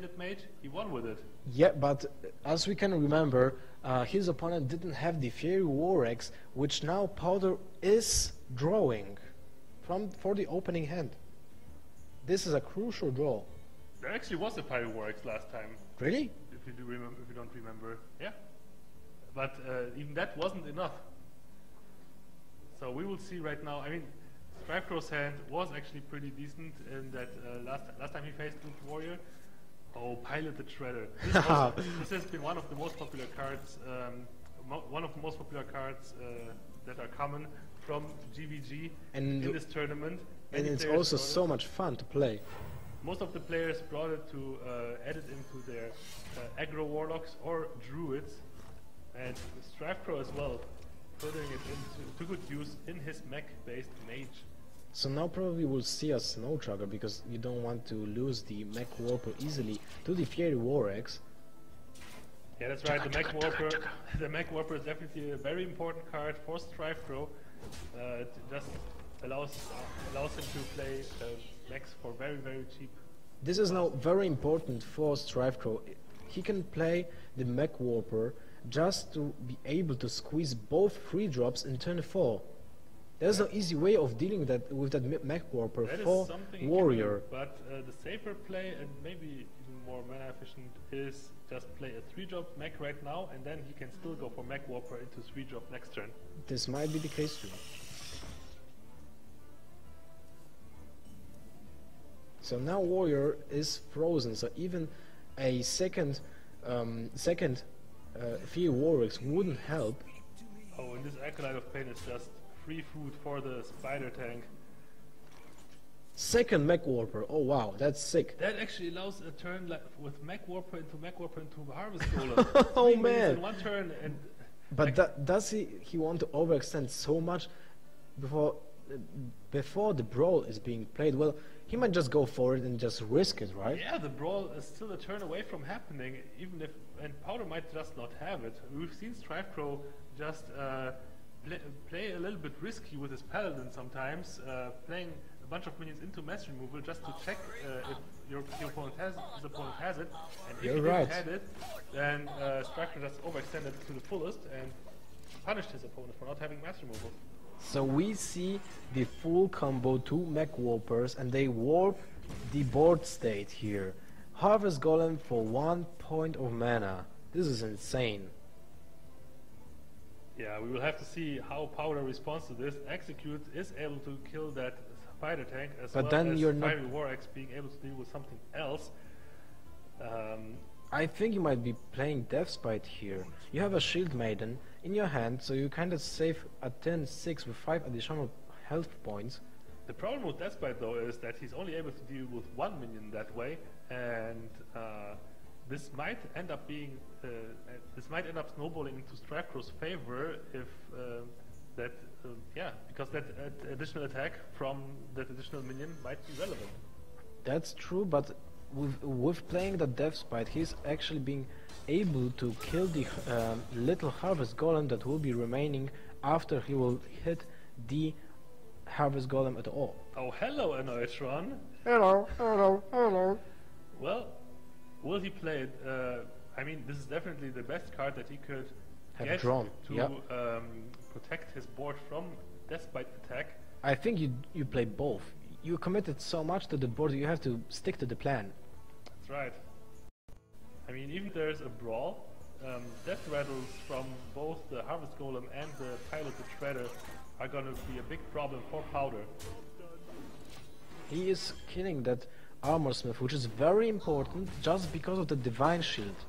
Fated Mage, he won with it. Yeah, but as we can remember, his opponent didn't have the Fiery War Axe, which now Powder is drawing for the opening hand. This is a crucial draw. There actually was a Fiery War Axe last time. Really? If you don't remember, yeah. But even that wasn't enough. So we will see right now. I mean, strifecro's hand was actually pretty decent in that last time he faced Luke Warrior. Oh, Pilot the Shredder. This has been one of the most popular cards. That are common from GVG in this tournament. And it's also so much fun to play. Most of the players brought it to add it into their aggro warlocks or druids, and strifecro as well, putting it to good use in his mech-based mage. So now probably we'll see a Snow Chugger, because you don't want to lose the Mech Warper easily to the Fiery War Axe. Yeah, that's right. The Mech Warper is definitely a very important card for strifecro. It just allows him to play mechs for very, very cheap. This is now very important for strifecro. He can play the Mech Warper just to be able to squeeze both free drops in turn 4. There's no easy way of dealing with that Mech Warper for Warrior. But the safer play, and maybe even more mana efficient, is just play a 3-drop Mech right now, and then he can still go for Mech Warper into 3-drop next turn. This might be the case too. So now Warrior is frozen, so even a second Fiery War Axe wouldn't help. Oh, and this Acolyte of Pain is just free food for the spider tank. Second Mech Warper, oh wow, that's sick. That actually allows a turn with Mech Warper into Harvest Golem. Oh man! In one turn, and but does he want to overextend so much before the brawl is being played? Well, he might just go for it and just risk it, right? Yeah, the brawl is still a turn away from happening, even if, and Powder might just not have it. We've seen strifecro just play a little bit risky with his paladin sometimes, playing a bunch of minions into mass removal just to check if your opponent has it, and if he didn't have it, then strifecro just overextended to the fullest and punished his opponent for not having mass removal. So we see the full combo, 2 Mech Warpers, and they warp the board state here. Harvest Golem for 1 point of mana. This is insane. Yeah, we will have to see how Powder responds to this. Execute is able to kill that spider tank, as well as Fiery War Axe being able to deal with something else. I think you might be playing Deathspite here. You have a Shield Maiden in your hand, so you kind of save a turn 6 with 5 additional health points. The problem with Deathspite though is that he's only able to deal with 1 minion that way, and this might end up being snowballing into strifecro's favor if because that additional attack from that additional minion might be relevant. That's true, but with playing the Deathspite, he's actually being able to kill the little Harvest Golem that will be remaining after he will hit the Harvest Golem at all. Oh, hello, Anoitron. Hello, hello, hello. Well, will he play it? I mean, this is definitely the best card that he could have drawn to protect his board from Deathspite attack. I think you play both. You committed so much to the board, you have to stick to the plan. That's right. I mean, even if there's a brawl, death rattles from both the Harvest Golem and the Pilot the Shredder are gonna be a big problem for Powder. He is killing that Armor Smith, which is very important just because of the Divine Shield.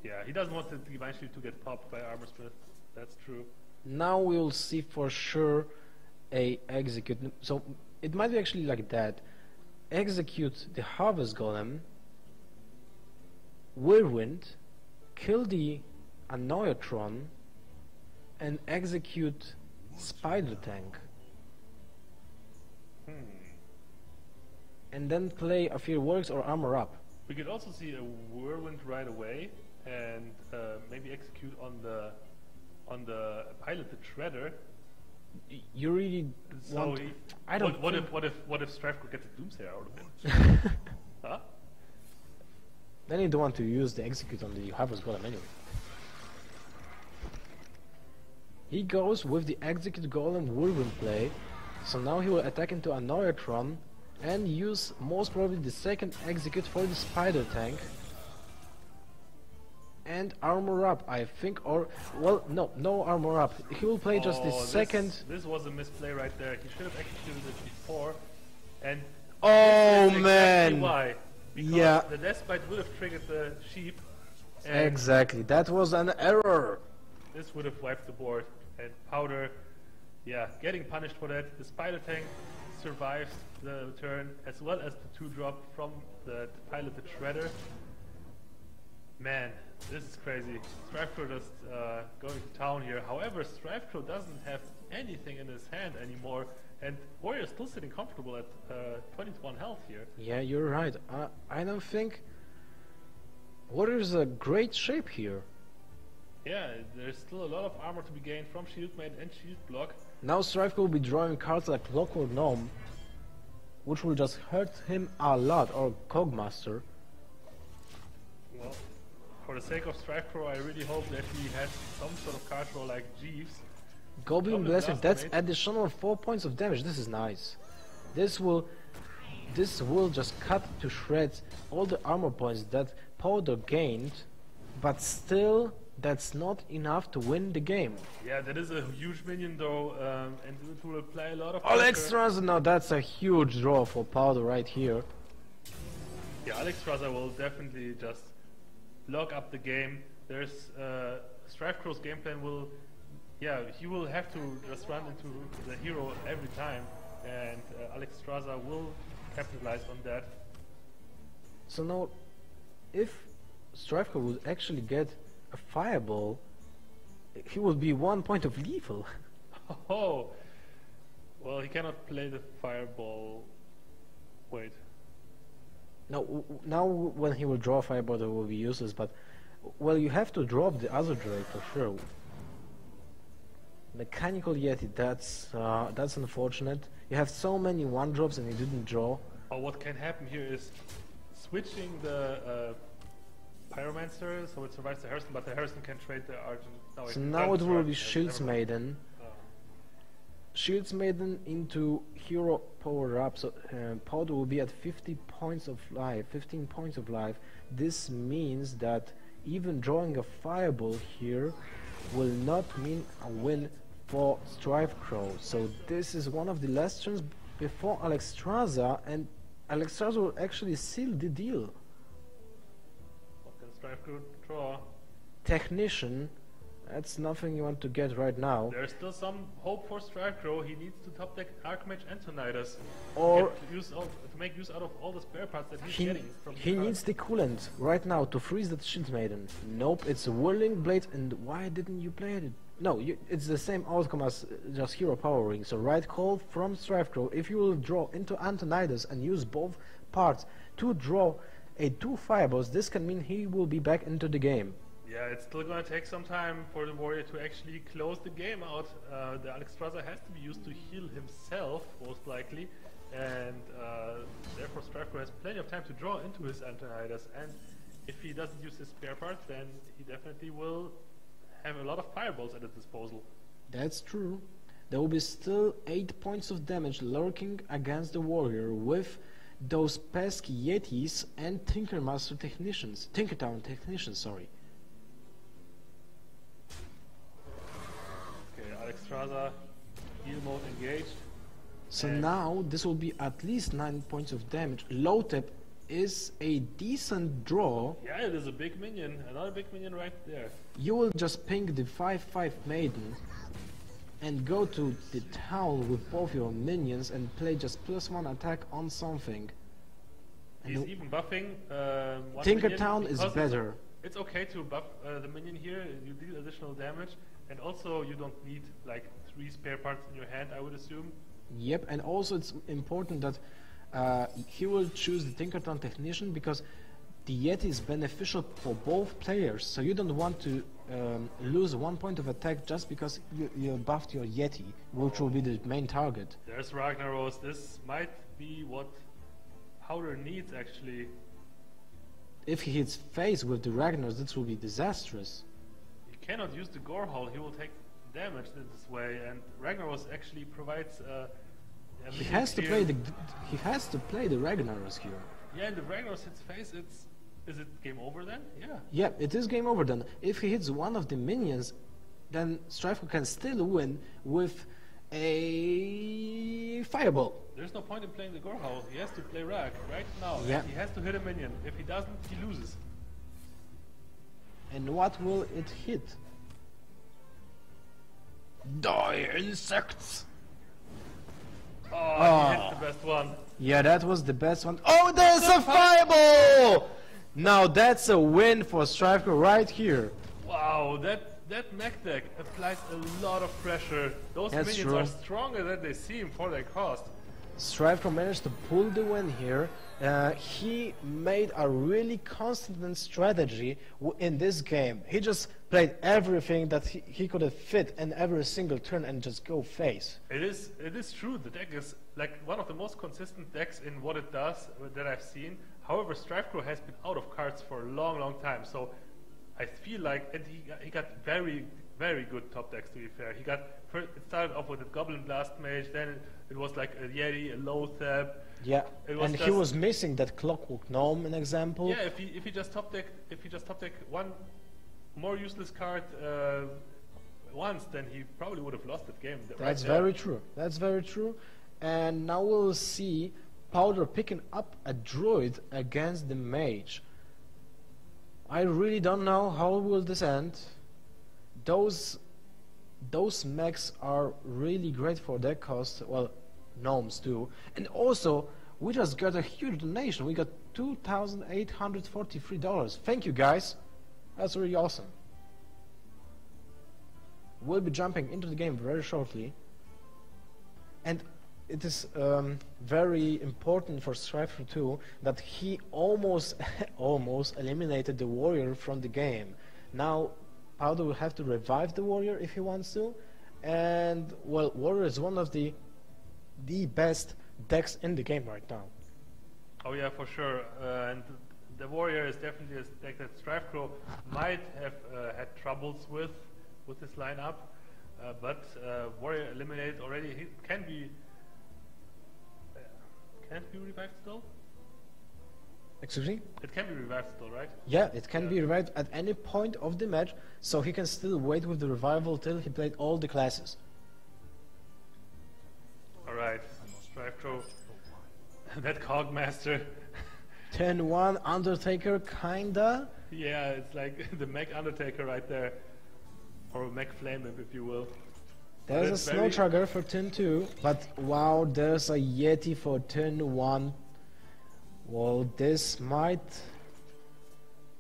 Yeah, he doesn't want the Divine Shield to get popped by Armor Smith. That's true. Now we will see for sure a execute. So it might be actually like that. Execute the Harvest Golem, Whirlwind, kill the Anoyotron, and execute Spider Tank. And then play a Fear Works or Armor Up. We could also see a Whirlwind right away and maybe execute on the Pilot the Shredder. You really want? I don't. What if strifecro gets a Doomsayer out of it? Huh? Then you don't want to use the execute on the Harvest Golem anyway. He goes with the execute Golem whirlwind play, so now he will attack into another Tron and use most probably the second execute for the spider tank. And armor up, I think, or well, no armor up. He will play just the second. This was a misplay right there. He should have executed it before, and oh this is man! exactly why? Because Yeah, the death bite would have triggered the sheep. And exactly. That was an error. this would have wiped the board. And Powder, yeah, getting punished for that. The spider tank survives the turn, as well as the 2-drop from the piloted shredder. Man, this is crazy. strifecro just going to town here. However, strifecro doesn't have anything in his hand anymore, and Warrior is still sitting comfortable at 20 to 1 health here. Yeah, you're right. I don't think Warrior's a great shape here. Yeah, there's still a lot of armor to be gained from Shield Maid and Shield Block. Now strifecro will be drawing cards like Clockwork Gnome, which will just hurt him a lot, or Cogmaster. Well, for the sake of strifecro, I really hope that he has some sort of card draw like Jeeves. Goblin Blessing, that's Blasphemy. additional 4 points of damage. This is nice. This will just cut to shreds all the armor points that Powder gained, but still that's not enough to win the game. Yeah, that is a huge minion though, and it will apply a lot of Alex pressure. Straza, now that's a huge draw for Powder right here. Yeah, Alex Straza will definitely just lock up the game. There's strifecro's game plan will, yeah, he will have to just run into the hero every time, and Alex Straza will capitalize on that. So now, if strifecro would actually get a fireball, he will be 1 point of lethal. Oh, well, he cannot play the fireball. Wait. Now when he will draw fireball, it will be useless. But well, you have to drop the other Drake for sure. Mechanical Yeti, that's unfortunate. You have so many 1-drops and you didn't draw. Oh, what can happen here is switching the Pyromancer, so it survives the Hearthstone, but the Hearthstone can trade the Argent. No, So now it will be Shields Never mind. Maiden. Oh. Shields Maiden into hero power up, so Powder will be at 50 points of life, 15 points of life. This means that even drawing a fireball here will not mean a win for strifecro. So this is one of the last turns before Alex Straza, and Alex Straza will actually seal the deal. What can strifecro draw? Technician, that's nothing you want to get right now. There's still some hope for strifecro. He needs to top deck Archmage and Tonidas. Or to make use out of all the spare parts that he's he getting from the he card. needs the coolant right now to freeze that Shield Maiden. Nope, it's a Whirling Blade, and why didn't you play it? No, it's the same outcome as just hero powering. So right call from strifecro. If you will draw into Antonidas and use both parts to draw a 2 fireballs, this can mean he will be back into the game. Yeah, it's still gonna take some time for the Warrior to actually close the game out. The Alex Straza has to be used to heal himself, most likely, and therefore strifecro has plenty of time to draw into his Antonidas, and if he doesn't use his spare parts, then he definitely will have a lot of fireballs at his disposal. That's true. There will be still 8 points of damage lurking against the Warrior with those pesky Yetis and Tinkertown Technicians, sorry. Okay, Alex Straza, heal mode engaged. So And now this will be at least 9 points of damage. Low tap is a decent draw. yeah, it is a big minion, another big minion right there. You will just ping the 5/5 Maiden and go to the town with both your minions and play just +1 attack on something. He's And even buffing one Tinkertown minion is because better. It's okay to buff the minion here, you deal additional damage, and also you don't need like 3 spare parts in your hand, I would assume. Yep, and also it's important that he will choose the Tinkertown Technician because the Yeti is beneficial for both players, so you don't want to lose 1 point of attack just because you buffed your Yeti, which will be the main target. There's Ragnaros, this might be what Powder needs actually. if he hits face with the Ragnars, this will be disastrous. He cannot use the Gore Hall, he will take damage in this way, and Ragnaros actually provides a He has to play the Ragnarus here. Yeah, and if Ragnaros hits face, is it game over then? Yeah. Yeah, it is game over then. If he hits one of the minions, then strifecro can still win with a fireball. There's no point in playing the Gorehowl. He has to play Rag right now. Yeah. He has to hit a minion. If he doesn't, he loses. And what will it hit? Die, insects! Oh, he hit the best one. Yeah, that was the best one. Oh, there's a fireball! Now that's a win for strifecro right here. Wow, that mech deck applies a lot of pressure. Those That's minions true. are stronger than they seem for their cost. strifecro managed to pull the win here. He made a really constant strategy in this game. He just played everything that he could have fit in every single turn and just go face. It is true. The deck is like one of the most consistent decks in what it does that I've seen. However, strifecro has been out of cards for a long time. So I feel like, and he got very good top decks, to be fair. It started off with a Goblin Blast Mage, then it was like a Yeti, a Lothab. Yeah, and he was missing that Clockwork Gnome, an example. Yeah, if he just top deck one more useless card once, then he probably would have lost that game. That's very true. That's very true. And now we'll see Powder picking up a druid against the mage. I really don't know how will this end. Those mechs are really great for their cost. Well, gnomes too. And also, we just got a huge donation. We got $2,843. Thank you, guys. That's really awesome. We'll be jumping into the game very shortly. And it is very important for strifecro too that he almost eliminated the warrior from the game. Now Powder will have to revive the warrior if he wants to, and well, warrior is one of the best decks in the game right now. Oh yeah, for sure. And the warrior is definitely a deck that strifecro might have had troubles with this lineup, but warrior eliminated already. He can it be revived still? Excuse me? It can be revived still, right? Yeah, it can be revived at any point of the match, so he can still wait with the revival till he played all the classes. Alright, strifecro. That Cogmaster. 10-1 Undertaker, kinda. Yeah, it's like the Mech Undertaker right there. Or a Mech Flame Imp, if you will. There's a Snow Trugger for turn 2, but wow, there's a Yeti for turn 1. Well, this might...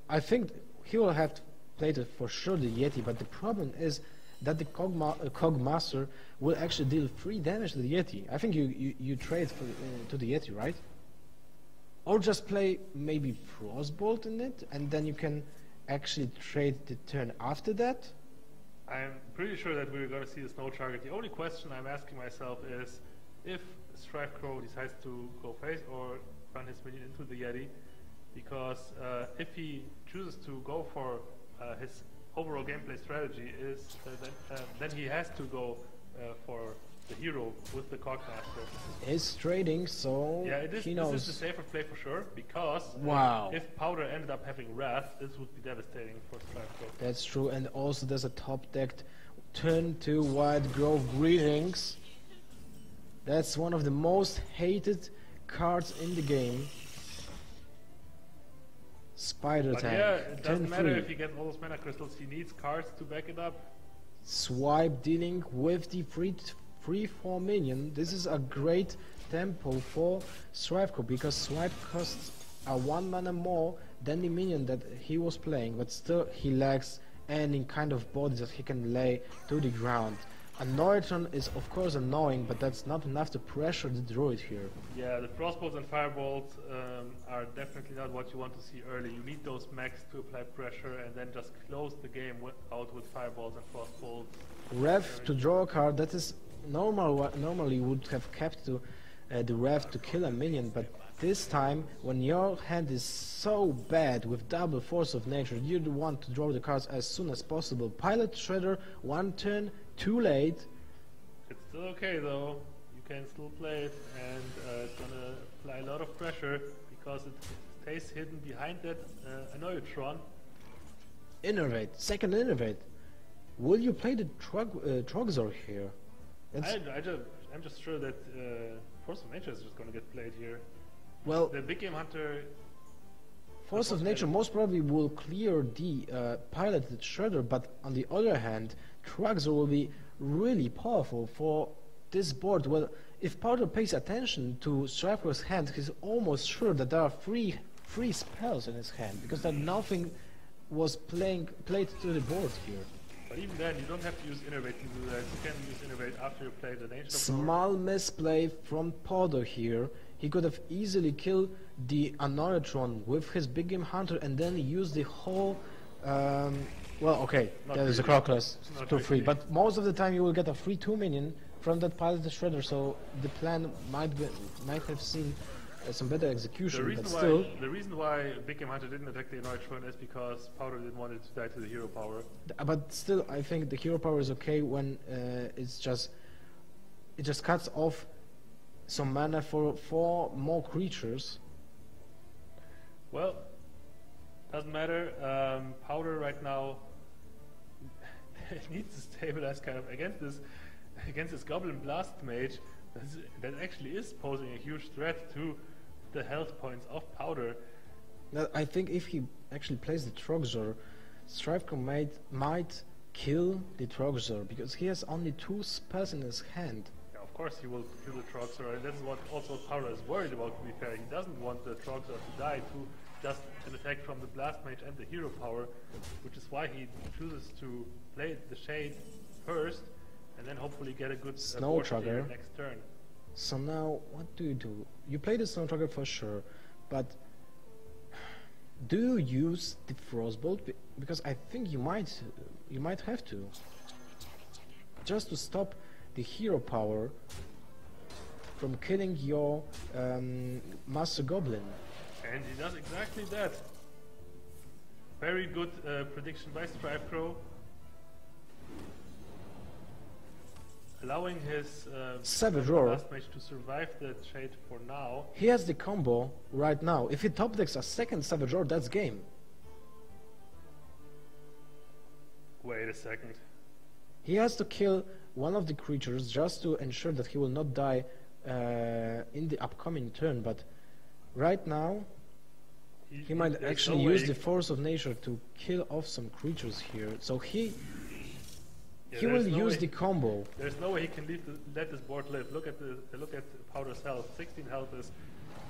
I think he will have to play it for sure, the Yeti, but the problem is that the Cogmaster will actually deal 3 damage to the Yeti. I think you trade to the Yeti, right? Or just play maybe Frostbolt in it, and then you can actually trade the turn after that. I'm pretty sure that we're going to see the Snow Trugger. The only question I'm asking myself is if strifecro decides to go face or run his minion into the Yeti, because if he chooses to go for his overall gameplay strategy is then he has to go for the hero with the Cogmaster. He's trading, so yeah, he knows. This is the safer play for sure, because wow, if Powder ended up having Wrath, this would be devastating for strifecro. That's true, and also there's a top decked turn 2 Wild Grove Greetings. That's one of the most hated cards in the game. Spider But Tank. yeah, it doesn't turn matter 3. if he gets all those mana crystals, he needs cards to back it up. Swipe dealing with the free 4 minion. This is a great tempo for strifecro because swipe costs a 1 mana more than the minion that he was playing, but still he lacks any kind of body that he can lay to the ground. A Neutron is of course annoying, but that's not enough to pressure the druid here. Yeah, the Frostbolts and Firebolts are definitely not what you want to see early. You need those mechs to apply pressure and then just close the game out with Fireballs and Frostbolts. Rev to draw a card, that is normally would have kept to the Rev to kill a minion, but this time, when your hand is so bad with double force of nature, you want to draw the cards as soon as possible. Pilot Shredder, one turn too late. It's still okay though. You can still play it, and it's gonna apply a lot of pressure because it stays hidden behind that Annoyatron. Innervate, second Innervate. Will you play the Trogzor here? I'm just sure that Force of Nature is just gonna get played here. Well, The big game hunter. Force of Nature most probably will clear the piloted Shredder, but on the other hand, Trogzor will be really powerful for this board. Well, if Powder pays attention to strifecro's hand, he's almost sure that there are free spells in his hand, because that nothing was played to the board here. But even then, you don't have to use Innervate to do that. You can use Innervate after you play the Ancient of Small misplay from Powder here. He could have easily killed the Annoyatron with his big game hunter and then use the whole well, okay, there is a Crocus to free, but most of the time you will get a free 2 minion from that pilot Shredder, so the plan might have seen some better execution, but still. The reason why Big Game Hunter didn't attack the Annoyatron is because Powder didn't want it to die to the hero power. But still, I think the hero power is okay when it just cuts off some mana for 4 more creatures. Well, doesn't matter. Powder right now needs to stabilize kind of against this Goblin Blast Mage that actually is posing a huge threat to the health points of Powder. Now, I think if he actually plays the Trogzor, strifecro might kill the Trogzor because he has only 2 spells in his hand. Yeah, of course he will kill the Trogzor, and that's what also Powder is worried about, to be fair. He doesn't want the Trogzor to die to just an attack from the Blast Mage and the hero power, which is why he chooses to play the Shade first and then hopefully get a good Snow Trugger next turn. So now, what do? You play the Snow Trugger for sure, but do you use the Frostbolt? Because I think you might have to, just to stop the hero power from killing your Master Goblin. And he does exactly that. Very good prediction by strifecro. Allowing his Savage Roar Blast Mage to survive the Shade for now. He has the combo right now. If he top decks a second Savage Roar, that's game. Wait a second. He has to kill one of the creatures just to ensure that he will not die in the upcoming turn, but right now he might actually use the Force of Nature to kill off some creatures here. So he will use the combo. There's no way he can let this board live. Look at Powder's health. 16 health is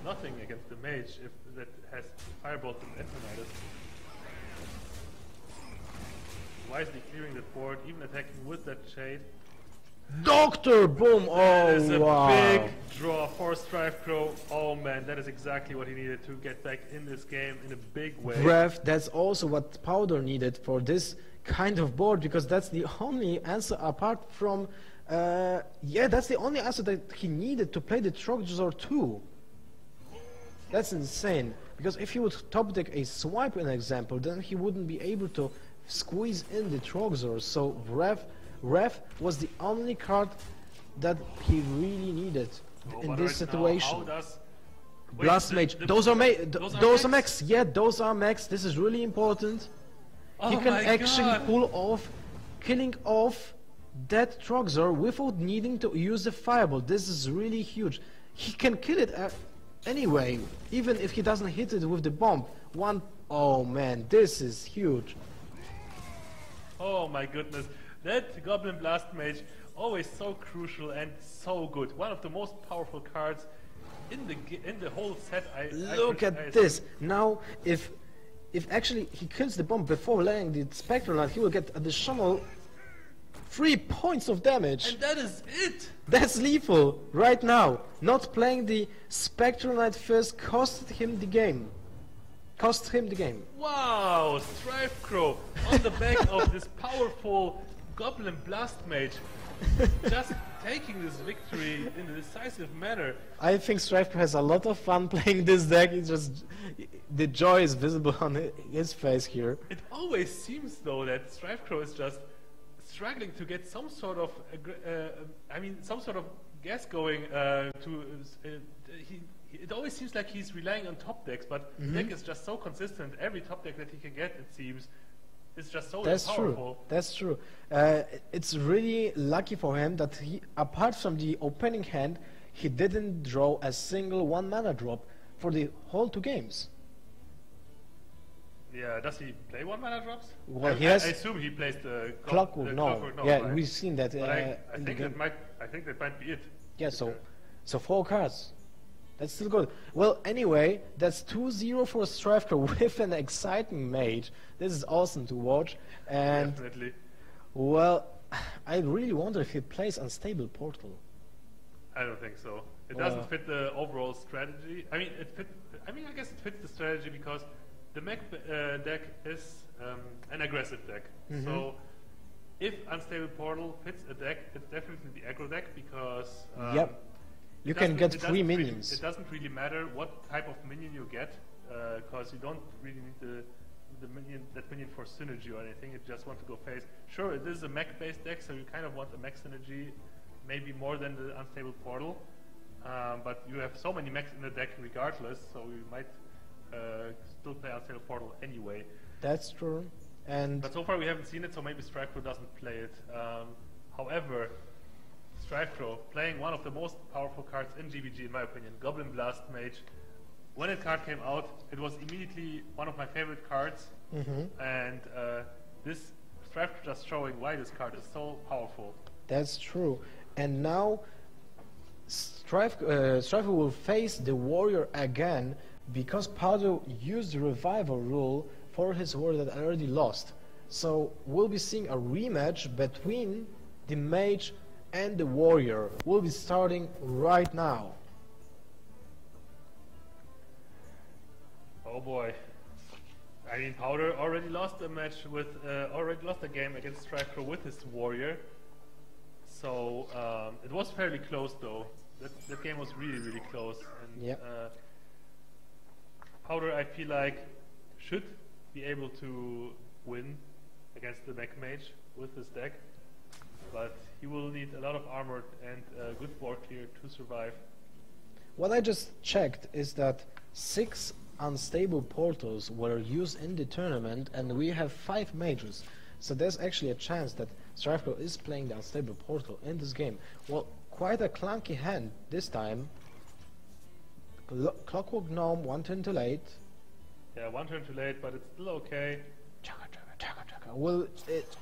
nothing against the mage if that has Firebolt and Entominitis. Wisely clearing the board, even attacking with that Shade. Doctor Boom! That is a wow! big draw for strifecro. Oh man, that is exactly what he needed to get back in this game in a big way. Breath, that's also what Powder needed for this kind of board, because that's the only answer apart from that's the only answer that he needed to play the Trogzor 2. That's insane, because if he would top deck a Swipe, an example, then he wouldn't be able to squeeze in the Trogzor. So Ref was the only card that he really needed in this situation. Blast Mage, those are mechs. Yeah, those are mechs. This is really important. He can actually pull off killing off that Trogzor without needing to use the Fireball. This is really huge. He can kill it anyway, even if he doesn't hit it with the bomb. Oh man, this is huge. Oh my goodness, that Goblin Blast Mage, always so crucial and so good. One of the most powerful cards in the whole set. Look at this. Now, if actually he kills the bomb before laying the Spectral Knight, he will get additional 3 points of damage. And that is it! That's lethal right now. Not playing the Spectral Knight first cost him the game. Wow, strifecro on the back of this powerful Goblin Blast Mage. just taking this victory in a decisive manner. I think strifecro has a lot of fun playing this deck. It's just the joy is visible on his face here. It always seems though that strifecro is just struggling to get some sort of, some sort of gas going. It always seems like he's relying on top decks, but the deck is just so consistent. Every top deck that he can get, it seems, is just so powerful. That's true. It's really lucky for him that he, apart from the opening hand, he didn't draw a single 1 mana drop for the whole 2 games. Yeah, does he play 1 mana drops? Well, I assume he plays the Clockwork. No, yeah, right? We've seen that. I think that might be it. Yeah, so 4 cards. That's still good. Well, anyway, that's 2-0 for strifecro with an exciting mage. This is awesome to watch. And definitely. Well, I really wonder if he plays Unstable Portal. I don't think so. It doesn't fit the overall strategy. I guess it fits the strategy because the mech deck is an aggressive deck. So if Unstable Portal fits a deck, it's definitely the aggro deck because you can get 3 minions. It doesn't really matter what type of minion you get, because you don't really need that minion for synergy or anything. You just want to go face. Sure, it is a mech-based deck, so you kind of want a mech synergy, maybe more than the Unstable Portal. But you have so many mechs in the deck regardless, so you might still play Unstable Portal anyway. That's true. But so far we haven't seen it, so maybe strifecro doesn't play it. However, strifecro playing one of the most powerful cards in GVG, in my opinion, Goblin Blast Mage. When that card came out, it was immediately one of my favorite cards, and this strifecro just showing why this card is so powerful. That's true. And now strifecro will face the warrior again because Pardo used the revival rule for his warrior that already lost. So we'll be seeing a rematch between the mage and the warrior. Will be starting right now. Oh boy. I mean, Powder already lost a match with, already lost a game against strifecro with his warrior. So it was fairly close though. That game was really close. And Powder, I feel like, should be able to win against the mech mage with this deck. But he will need a lot of armor and good board clear to survive. What I just checked is that 6 unstable portals were used in the tournament and we have 5 mages. So there's actually a chance that strifecro is playing the unstable portal in this game. Well, quite a clunky hand this time. Clockwork Gnome, 1 turn too late. Yeah, 1 turn too late, but it's still okay. Chaka. Well,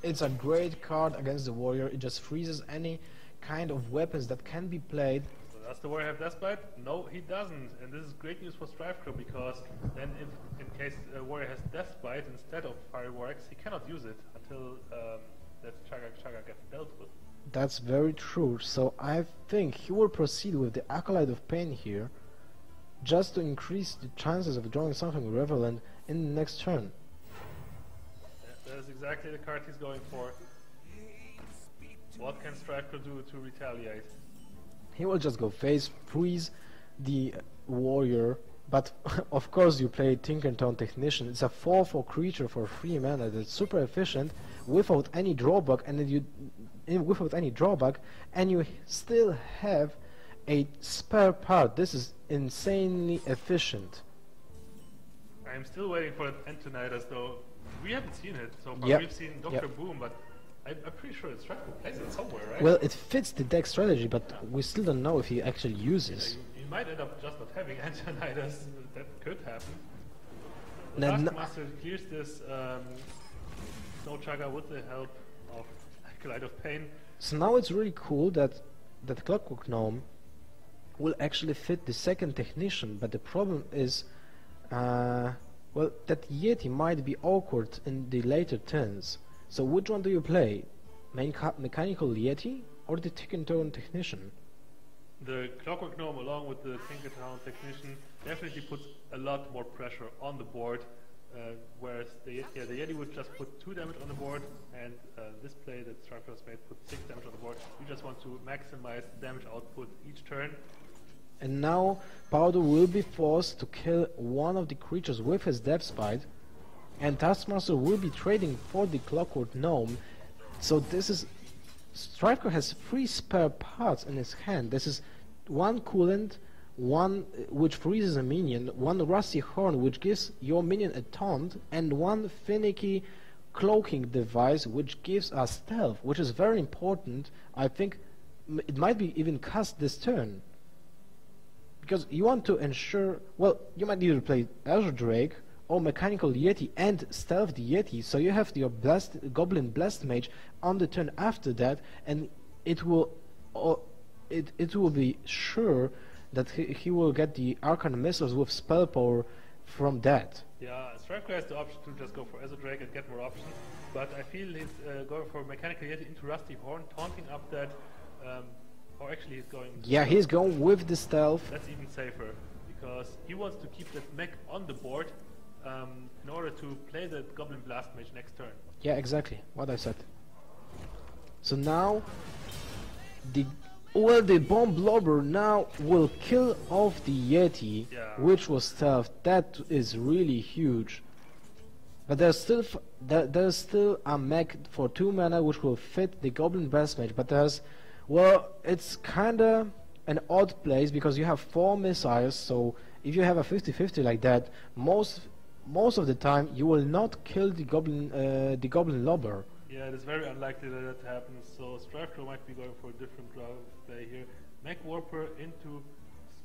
it's a great card against the warrior. It just freezes any kind of weapons that can be played. So does the warrior have Deathbite? No, he doesn't. And this is great news for strifecro because then if in case the warrior has Deathbite instead of Fire Warx, he cannot use it until that Chaka gets dealt with. That's very true. So I think he will proceed with the Acolyte of Pain here just to increase the chances of drawing something relevant in the next turn. That is exactly the card he's going for. What can strifecro do to retaliate? He will just go face, freeze the warrior, but of course you play Tinkertone Technician. It's a 4/4 creature for 3 mana that's super efficient without any drawback, and you still have a spare part. This is insanely efficient. I'm still waiting for Antonidas though. We haven't seen it so far. Yep. We've seen Dr. Boom, but I'm pretty sure it's strifecro plays it somewhere, right? Well, it fits the deck strategy, but we still don't know if he actually uses. You might end up just not having Antonidas. That could happen. The No, Taskmaster clears this Snow Chugger with the help of Acolyte of Pain. So now it's really cool that Clockwork Gnome will actually fit the second Technician, but the problem is, well, that Yeti might be awkward in the later turns. So which one do you play? Mechanical Yeti or the Tinkertone Technician? The Clockwork Gnome along with the Tinkertone Technician definitely puts a lot more pressure on the board. Whereas the Yeti would just put 2 damage on the board, and this play that strifecro's made put 6 damage on the board. You just want to maximize damage output each turn. And now Powder will be forced to kill one of the creatures with his Depth Spite, and Taskmaster will be trading for the Clockwork Gnome. So this is... Strifecro has 3 spare parts in his hand. This is 1 Coolant, 1 which freezes a minion, 1 Rusty Horn which gives your minion a taunt, and 1 finicky cloaking device which gives us stealth, which is very important. I think it might be even cast this turn. Because you want to ensure, well, you might either play Azure Drake or Mechanical Yeti and Stealth the Yeti, so you have your Goblin Blast Mage on the turn after that, and it will be sure that he will get the Arcane Missiles with spell power from that. Yeah, Strifecro has the option to just go for Azure Drake and get more options, but I feel he's going for Mechanical Yeti into Rusty Horn, taunting up that. Or actually he's going... Yeah, he's going with the stealth. That's even safer, because he wants to keep that mech on the board in order to play the Goblin Blast Mage next turn. Yeah, exactly, what I said. So now, the Bomb Blobber now will kill off the Yeti, which was stealth. That is really huge. But there's still a mech for 2 mana which will fit the Goblin Blast Mage, but there's... Well, it's kinda an odd place because you have 4 missiles, so if you have a 50-50 like that, most of the time you will not kill the Goblin Lobber. Yeah, it is very unlikely that that happens, so Strifecro might be going for a different route of play here. Mech Warper into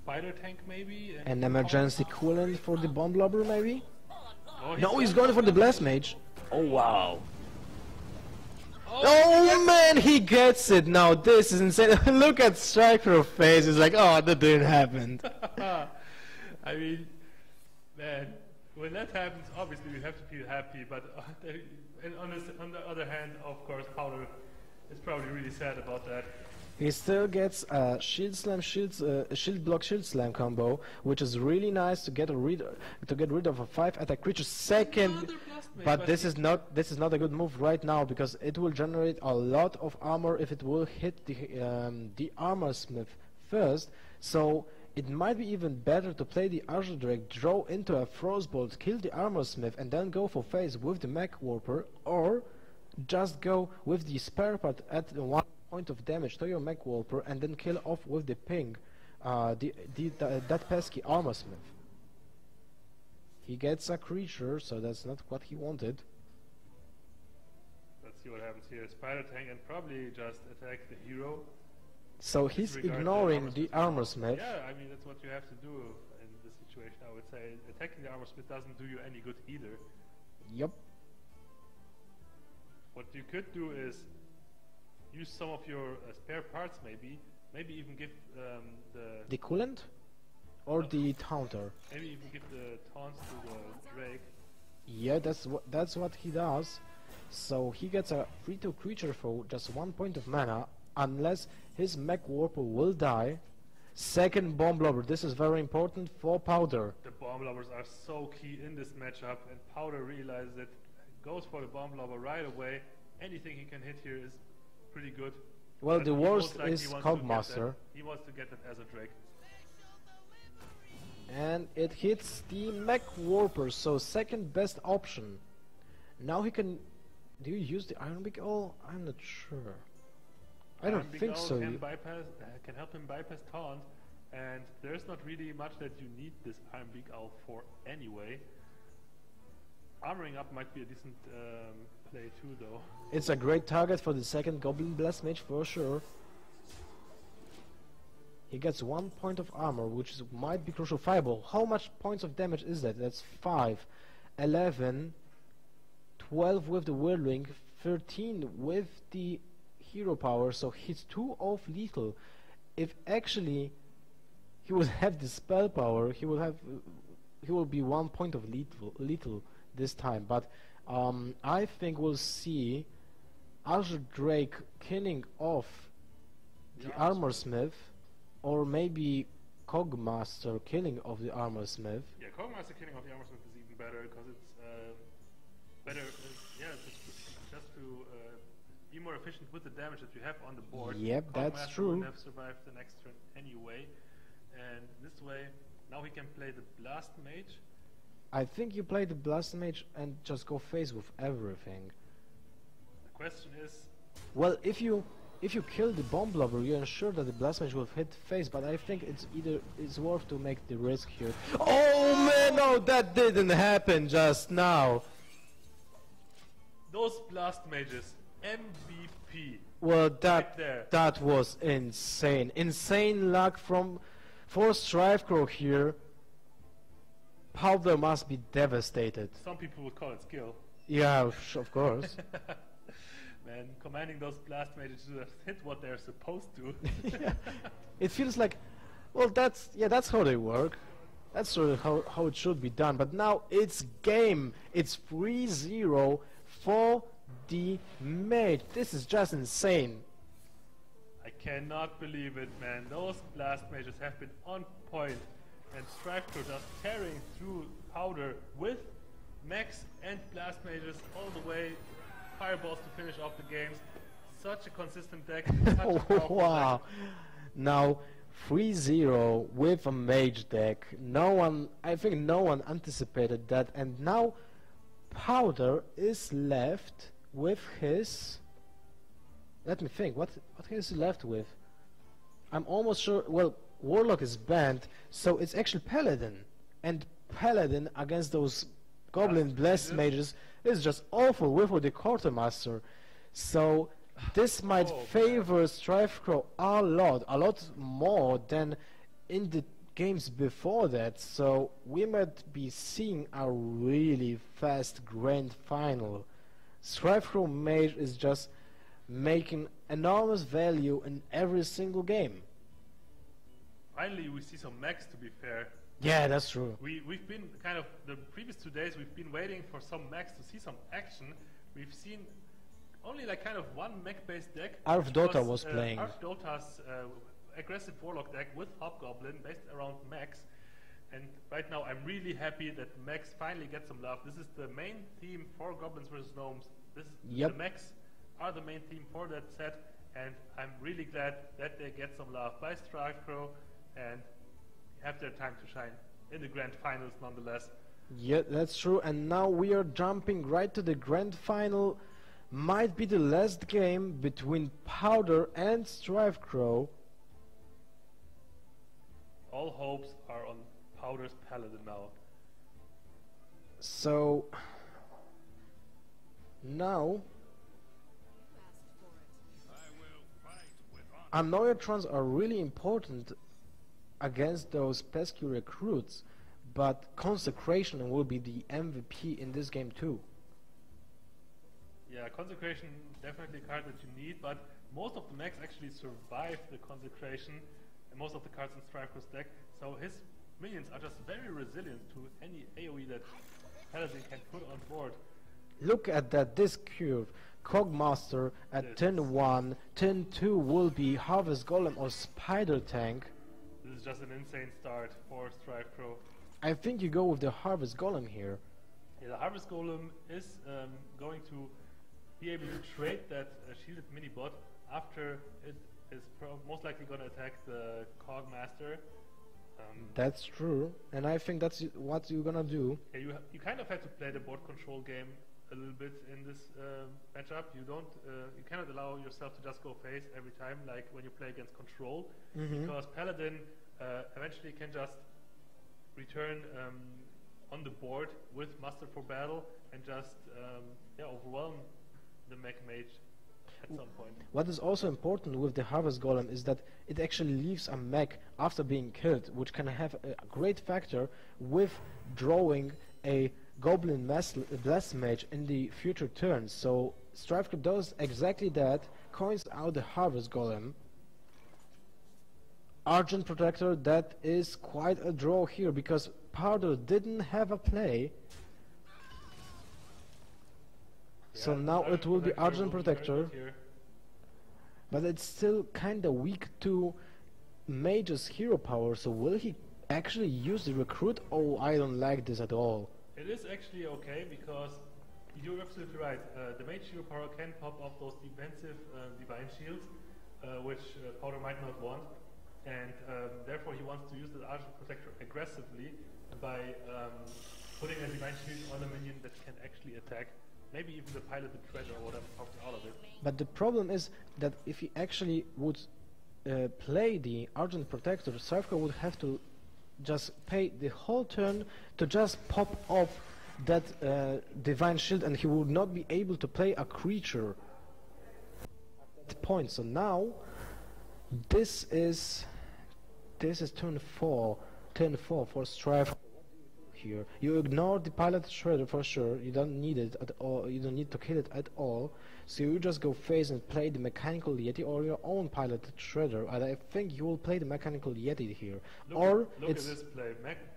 Spider Tank maybe? And an emergency coolant for the Bomb Lobber maybe? Oh, No, he's going for the Blast Mage. Oh wow. Oh man, he gets it now. This is insane. Look at Strifecro's face. It's like, oh, that didn't happen. I mean, man, when that happens, obviously we have to feel happy. But on the other hand, of course, Powder is probably really sad about that. He still gets a Shield Block Shield Slam combo, which is really nice to get rid of a 5 attack creature second. But this is not a good move right now because it will generate a lot of armor if it will hit the Armor Smith first. So it might be even better to play the Azure Drake, draw into a Frostbolt, kill the Armor Smith, and then go for face with the Mech Warper, or just go with the spare part at 1 point of damage to your Mech Warper and then kill off with the ping that pesky Armor Smith. He gets a creature, so that's not what he wanted. Let's see what happens here. Spider Tank and probably just attack the hero. So he's ignoring the Armor Smith. Yeah, I mean that's what you have to do in this situation. I would say attacking the Armor Smith doesn't do you any good either. Yep. What you could do is use some of your spare parts, maybe even give the coolant or the taunter. Maybe even give the taunts to the Drake. Yeah, that's what he does. So he gets a 3/2 creature for just 1 point of mana, unless his Mech Warper will die. Second Bomb Blobber. This is very important for Powder. The Bomb Blobbers are so key in this matchup, and Powder realizes it, goes for the Bomb Blobber right away. Anything he can hit here is pretty good. Well, but the worst is Cogmaster. He wants to get that as a Drake. And it hits the Mech Warper, so second best option. Now he can... Do you use the Iron Beak Owl? I'm not sure. I don't think so. Can help him bypass taunt, and there's not really much that you need this Iron Beak Owl for anyway. Armoring up might be a decent play too, though. It's a great target for the second Goblin Blast Mage for sure. He gets 1 point of armor, which might be crucial. Fireball. How much points of damage is that? That's 5, 11, 12 with the Whirlwind, 13 with the Hero Power, so he's 2 off lethal. If actually he would have the spell power, he will be 1 point of lethal this time. But I think we'll see Azure Drake killing off the Armor Smith, or maybe Cogmaster killing off the Armor Smith. Yeah, Cogmaster killing off the Armor Smith is even better because it's better, yeah, just to be more efficient with the damage that you have on the board. Yep, that's Master true. would have survived the next turn anyway, and this way, now he can play the Blast Mage. I think you play the Blast Mage and just go face with everything. The question is, Well, if you kill the Bomb Blobber, you ensure that the Blast Mage will hit face, but I think it's worth to make the risk here. Oh man, no, that didn't happen just now. those Blast Mages, MVP. Well, Right there. that was insane. Insane luck for strifecro here. Powder must be devastated. Some people would call it skill. Yeah, of course. Man, commanding those Blast Mages to hit what they're supposed to. Yeah. It feels like, well, that's how they work. That's sort of how it should be done. But now it's game. It's 3-0 for the mage. This is just insane. I cannot believe it, man. Those Blast Mages have been on point, and strifecro just tearing through Powder with Max and Blast Mages all the way. Fireballs to finish off the games. Such a consistent deck. Such a powerful Wow. deck. Now 3-0 with a mage deck. I think no one anticipated that, and now Powder is left with his. Let me think. What is he left with? I'm almost sure. Well, Warlock is banned, so it's actually Paladin, and Paladin against those Goblin Blast Mages is just awful with the Quartermaster. So this might favor strifecro a lot more than in the games before that. So we might be seeing a really fast grand final. Strifecro Mage is just making enormous value in every single game. Finally, we see some Max, to be fair. Yeah, that's true. We've been kind of, the previous 2 days, we've been waiting for some Max to see some action. We've seen only like kind of one mech-based deck. Arfdota was playing. Arfdota's aggressive Warlock deck with Hobgoblin based around Max. And right now I'm really happy that Max finally gets some love. This is the main theme for Goblins vs. Gnomes. The Max are the main theme for that set, and I'm really glad that they get some love by strifecro and have their time to shine in the grand finals nonetheless. Yeah, that's true. And now we are jumping right to the grand final. Might be the last game between Powder and strifecro. All hopes are on Powder's Paladin now. So now Annoyatrons are really important against those pesky recruits, but Consecration will be the MVP in this game too. Yeah, Consecration definitely a card that you need, but most of the mechs actually survive the Consecration, and most of the cards in strifecro's deck, so his minions are just very resilient to any AoE that Paladin can put on board. Look at that disc curve. Cogmaster at turn 1, turn 2 will be Harvest Golem or Spider Tank. This is just an insane start for strifecro. I think you go with the Harvest Golem here. Yeah, the Harvest Golem is going to be able to trade that shielded mini-bot after it is most likely going to attack the Cogmaster. That's true, and I think that's what you're gonna do. Yeah, you kind of have to play the board control game a little bit in this matchup. You cannot allow yourself to just go face every time, like when you play against control, because Paladin eventually can just return on the board with Muster for Battle and just overwhelm the mech mage at some point. What is also important with the Harvest Golem is that it actually leaves a mech after being killed, which can have a great factor with drawing a Goblin Blast Mage in the future turns. So strifecro does exactly that, coins out the Harvest Golem. Argent Protector, that is quite a draw here, because Powder didn't have a play. So now it will be Argent Protector, but it's still kinda weak to Mage's hero power, so will he actually use the Recruit? Oh, I don't like this at all. It is actually okay because you're absolutely right. The mage hero power can pop off those defensive divine shields, which Powder might not want, and therefore he wants to use the Argent Protector aggressively by putting a divine shield on a minion that can actually attack. Maybe even the piloted treasure or whatever pops out of it. But the problem is that if he actually would play the Argent Protector, strifecro would have to just pay the whole turn to just pop off that divine shield, and he would not be able to play a creature at that point. So now this is turn 4 for strifecro. Here you ignore the pilot shredder for sure. You don't need it at all. You don't need to kill it at all. So you just go face and play the mechanical yeti or your own piloted shredder. And I think you will play the mechanical yeti here. Look at this play,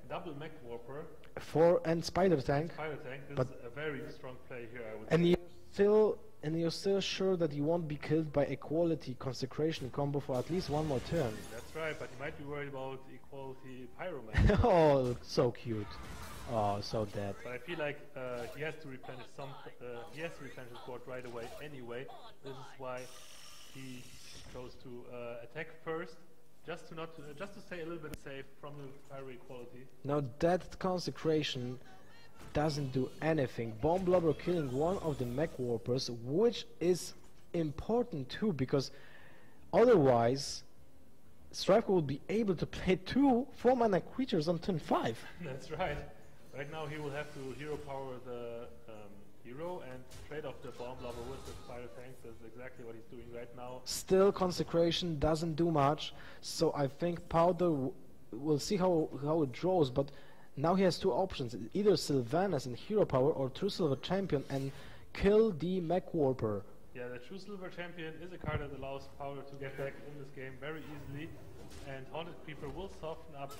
double mech warper. And spider tank. This is a very strong play here, I would say. And you're still sure that you won't be killed by equality consecration combo for at least one more turn. That's right, but you might be worried about equality pyromancer. Oh, so cute. Oh, so dead. But I feel like he has to replenish his board right away anyway. This is why he chose to attack first, just to stay a little bit safe from the pyro equality. Now that consecration doesn't do anything. Bomb Blobber killing one of the mech warpers, which is important too, because otherwise strifecro will be able to play 2 4-mana creatures on turn 5. That's right. Right now he will have to hero power the hero and trade off the Bomb Blobber with the Spider Tanks. That's exactly what he's doing right now. Still, consecration doesn't do much, so I think Powder will see how it draws, but now he has 2 options, either Sylvanas in hero power or True Silver Champion and kill the mech warper. Yeah, the True Silver Champion is a card that allows Powder to get back in this game very easily, and Haunted Creeper will soften up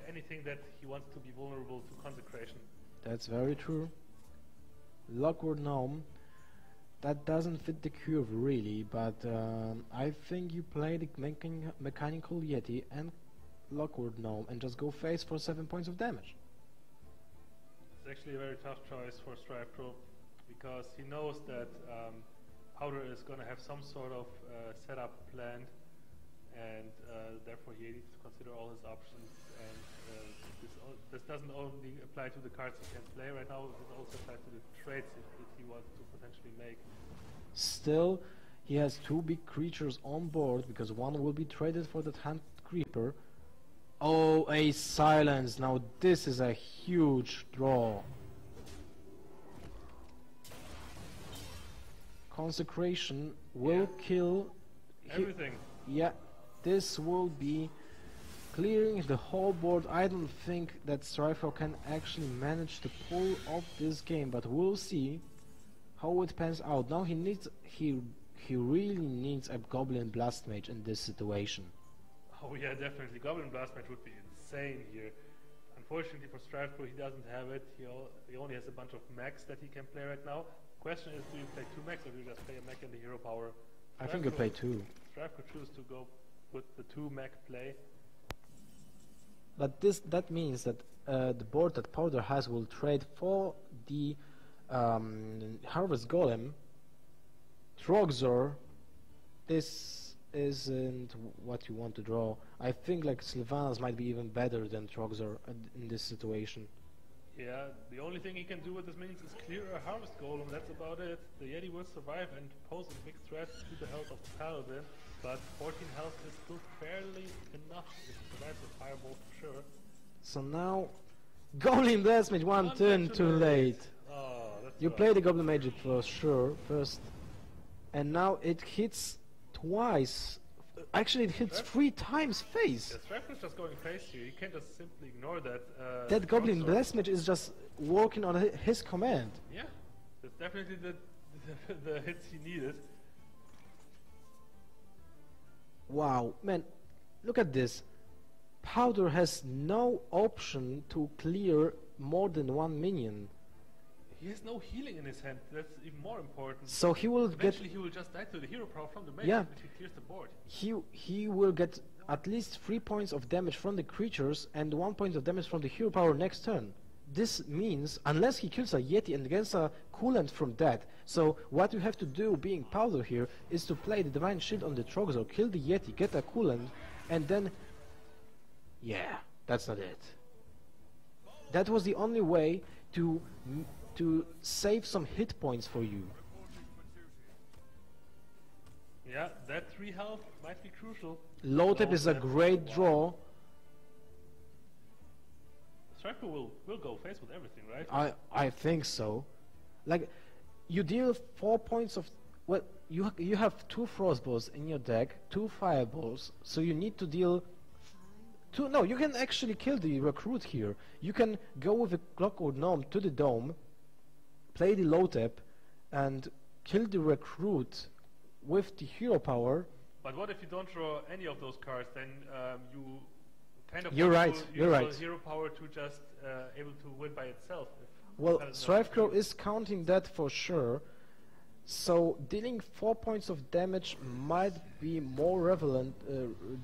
anything that he wants to be vulnerable to consecration. That's very true. Lockwood Gnome, that doesn't fit the curve really, but I think you play the mechanical yeti and Lockwood Gnome and just go face for 7 points of damage. It's actually a very tough choice for strifecro because he knows that Powder is going to have some sort of setup planned, and therefore he needs to consider all his options. And this doesn't only apply to the cards he can play right now, it also applies to the trades that he wants to potentially make. Still, he has 2 big creatures on board because one will be traded for that Hand Creeper. Oh, a silence. Now this is a huge draw. Consecration will kill everything. Yeah, this will be clearing the whole board. I don't think that strifecro can actually manage to pull off this game, but we'll see how it pans out. Now he really needs a Goblin Blast Mage in this situation. Oh yeah, definitely. Goblin Blast Mage would be insane here. Unfortunately for strifecro, he doesn't have it. He only has a bunch of mechs that he can play right now. Question is, do you play 2 mechs or do you just play a mech in the hero power? I think you play 2. strifecro choose to go with the 2 mech play. But that means that the board that Powder has will trade for the Harvest Golem, Trogzor. This isn't what you want to draw. I think like Sylvanas might be even better than Trogzor in this situation. Yeah, the only thing he can do with his minions is clear a Harvest Golem, that's about it. The Yeti will survive and pose a big threat to the health of the Paladin, but 14 health is still fairly enough if he survives the Fireball for sure. So now, Goblin Blast Mage one turn too late. Oh, that's You play the Goblin Mage for sure first, and now it hits twice. Actually, it hits 3 times face. Yeah, strifecro is just going face here. You can't just simply ignore that. That Goblin Blast Mage is just working on his command. Yeah, that's definitely the hits he needed. Wow, man, look at this. Powder has no option to clear more than 1 minion. He has no healing in his hand. That's even more important. So he will Eventually he will just die to the hero power from the mage if he clears the board. He will get at least 3 points of damage from the creatures and 1 point of damage from the hero power next turn. This means, unless he kills a Yeti and gets a coolant from that, so what you have to do, being Powder here, is to play the Divine Shield on the Trogzor, kill the Yeti, get a coolant, and then... yeah, that's not it. That was the only way to save some hit points for you. Yeah, that 3 health might be crucial. Low tap is a great draw. strifecro will go face with everything, right? I think so. Like, you deal 4 points of... well, you have 2 frostballs in your deck, 2 fireballs, so you need to deal... no, you can actually kill the recruit here. You can go with a Clockwork Gnome to the dome, play the low tap, and kill the recruit with the hero power. But what if you don't draw any of those cards? Then you kind of You're right. You're right. Hero power to just able to win by itself. Well, strifecro is counting that for sure. So dealing 4 points of damage might be more relevant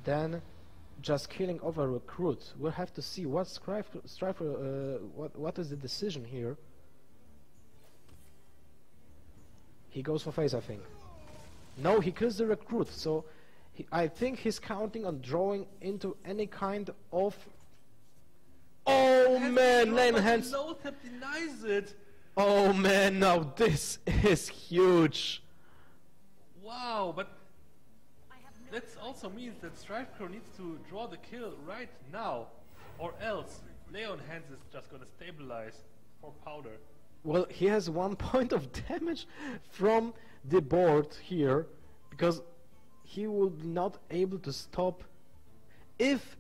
than just killing off a recruit. We'll have to see what what is the decision here. He goes for face, I think. No, he kills the recruit, so I think he's counting on drawing into any kind of... oh man, lane hands! Low tap denies it! Oh man, now this is huge! Wow, but that also means that strifecro needs to draw the kill right now, or else Leon Hands is just gonna stabilize for Powder. Well, he has 1 point of damage from the board here, because he will be not able to stop. If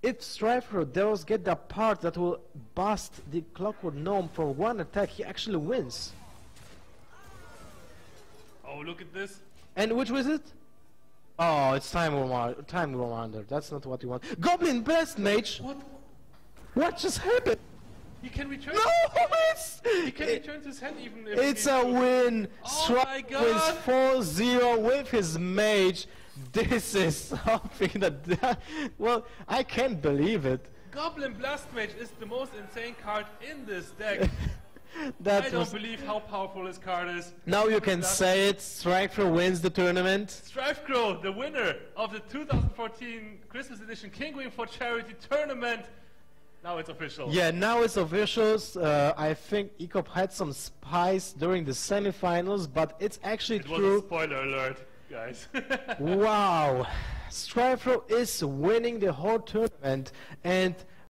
strifecro does get that part that will bust the Clockwork Gnome for 1 attack, he actually wins. Oh, look at this! And which was it? Oh, it's Time Commander. That's not what you want. Goblin Blast Mage! What just happened? He can return. No, he can return to his hand even if it's a win. Oh my God. Wins 4-0 with his mage. This is something that well, I can't believe it. Goblin Blast Mage is the most insane card in this deck. I don't believe how powerful this card is. Now you can say it. strifecro wins the tournament. strifecro, the winner of the 2014 Christmas edition Kinguin for Charity tournament. Now it's official. Yeah, now it's official. I think Ecop had some spies during the semifinals, but it's actually true. It was a spoiler alert, guys. Wow, strifecro is winning the whole tournament, and